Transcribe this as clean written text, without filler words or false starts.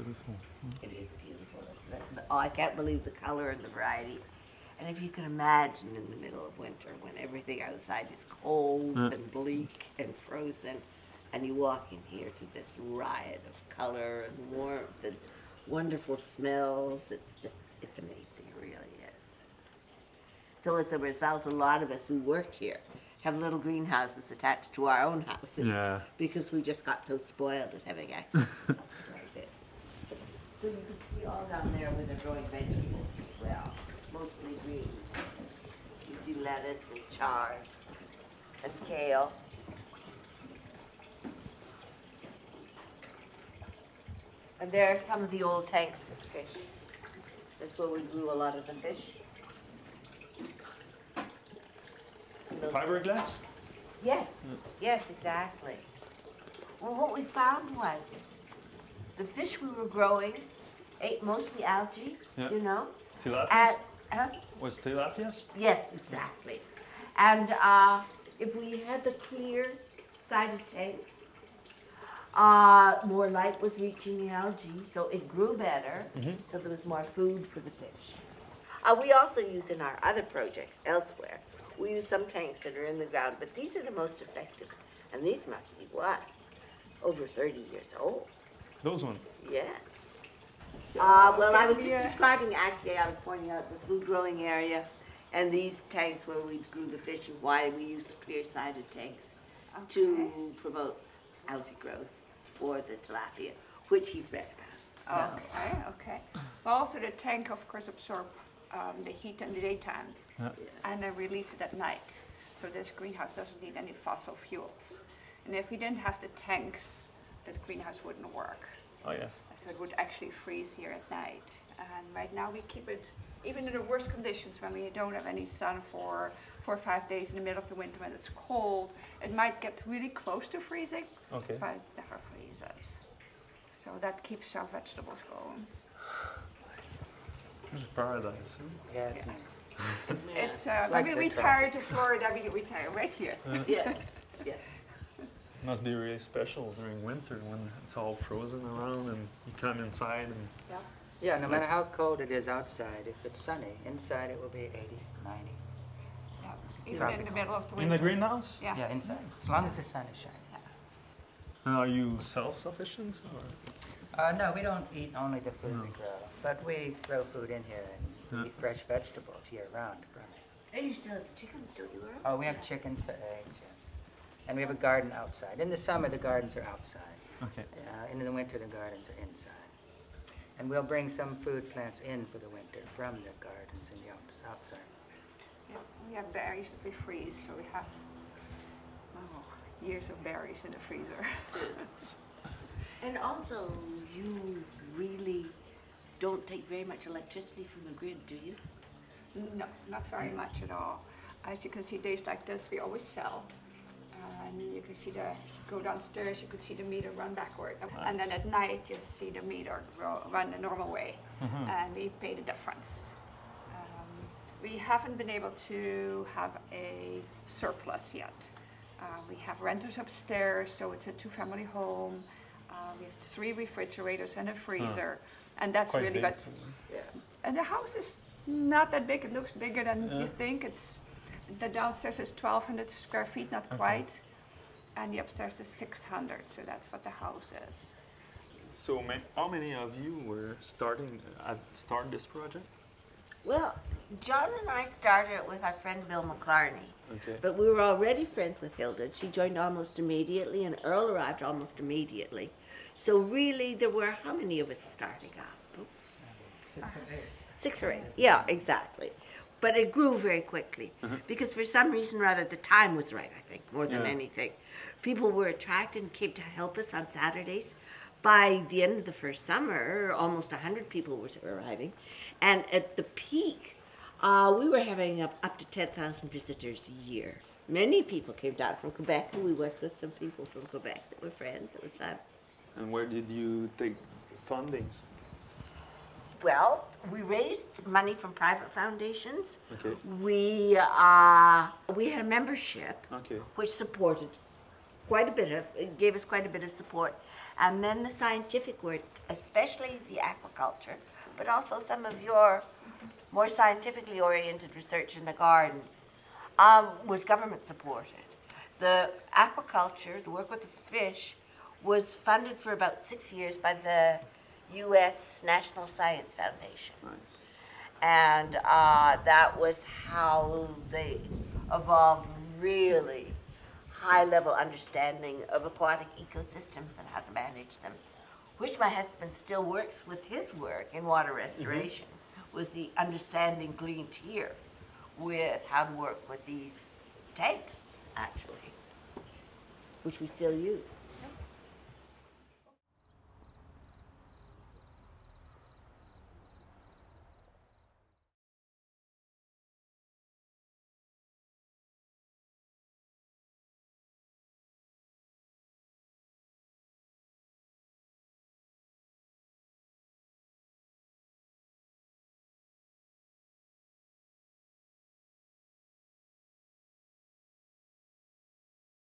beautiful. It is beautiful, isn't it? Oh, I can't believe the color and the variety. And if you can imagine in the middle of winter when everything outside is cold and bleak and frozen, and you walk in here to this riot of color and warmth and wonderful smells, it's amazing, it really is. So as a result, a lot of us who worked here have little greenhouses attached to our own houses because we just got so spoiled at having access to something like this. So you can see all down there where they're growing vegetables as well, mostly green. You see lettuce and chard and kale. And there are some of the old tanks for fish. That's where we grew a lot of the fish. Fiberglass? Yes, yes, exactly. Well, what we found was the fish we were growing ate mostly algae, you know. Tilapias? Was tilapias? Yes, exactly. And if we had the clear sided tanks, more light was reaching the algae, so it grew better, so there was more food for the fish. We also use in our other projects elsewhere, we use some tanks that are in the ground, but these are the most effective. And these must be what? Over 30 years old. Those ones? Yes. Well, I was just describing, actually, I was pointing out the food growing area and these tanks where we grew the fish and why we used clear-sided tanks to promote algae growth for the tilapia, which he's read about. So. Okay. Well, also the tank, of course, absorbs the heat in the daytime and then release it at night. So this greenhouse doesn't need any fossil fuels. And if we didn't have the tanks, the greenhouse wouldn't work. Oh yeah. So it would actually freeze here at night. And right now we keep it, even in the worst conditions when we don't have any sun for 4 or 5 days in the middle of the winter when it's cold, it might get really close to freezing, but it never freezes. So that keeps our vegetables going. It's paradise. Huh? Yeah, it's nice. It's like when we the retire to Florida, we retire right here. Yes, yes. Must be really special during winter when it's all frozen around and you come inside and... Yeah, no matter how cold it is outside, if it's sunny, inside it will be 80, 90. Yeah, even in the middle of the winter. In the greenhouse? Yeah. Yeah, inside, as long as the sun is shining. And are you self-sufficient? No, we don't eat only the food we grow, but we grow food in here and eat fresh vegetables year-round from it. And you still have chickens, don't you, Earl? Oh, we have chickens for eggs, yes. And we have a garden outside. In the summer, the gardens are outside. Okay. In the winter, the gardens are inside. And we'll bring some food plants in for the winter from the gardens and the outside. Yeah, we have berries that we freeze, so we have years of berries in the freezer. And also, you really don't take very much electricity from the grid, do you? No, not very much at all. As you can see, days like this, we always sell. And you can see go downstairs, you could see the meter run backward. Nice. And then at night, you see the meter run the normal way. And we pay the difference. We haven't been able to have a surplus yet. We have renters upstairs, so it's a 2-family home. We have 3 refrigerators and a freezer, and that's quite really good. Yeah. And the house is not that big. It looks bigger than you think. The downstairs is 1,200 square feet, not quite, and the upstairs is 600. So that's what the house is. So how many of you were starting this project? Well, John and I started it with our friend Bill McClarney. Okay. But we were already friends with Hilda. She joined almost immediately, and Earl arrived almost immediately. So really, there were how many of us starting up? 6 or 8. 6 or 8, yeah, exactly. But it grew very quickly because for some reason or other, the time was right, I think, more than anything. People were attracted and came to help us on Saturdays. By the end of the first summer, almost 100 people were arriving. And at the peak, we were having up to 10,000 visitors a year. Many people came down from Quebec, and we worked with some people from Quebec that were friends. It was fun. And where did you take fundings? Well, we raised money from private foundations. Okay. We had a membership, Okay. which supported quite a bit of, it gave us quite a bit of support. And then the scientific work, especially the aquaculture, but also some of your more scientifically oriented research in the garden, was government supported. The aquaculture, the work with the fish, was funded for about 6 years by the U.S. National Science Foundation. Nice. And that was how they evolved really high-level understanding of aquatic ecosystems and how to manage them, which my husband still works with his work in water restoration, was the understanding gleaned here with how to work with these tanks, actually, which we still use.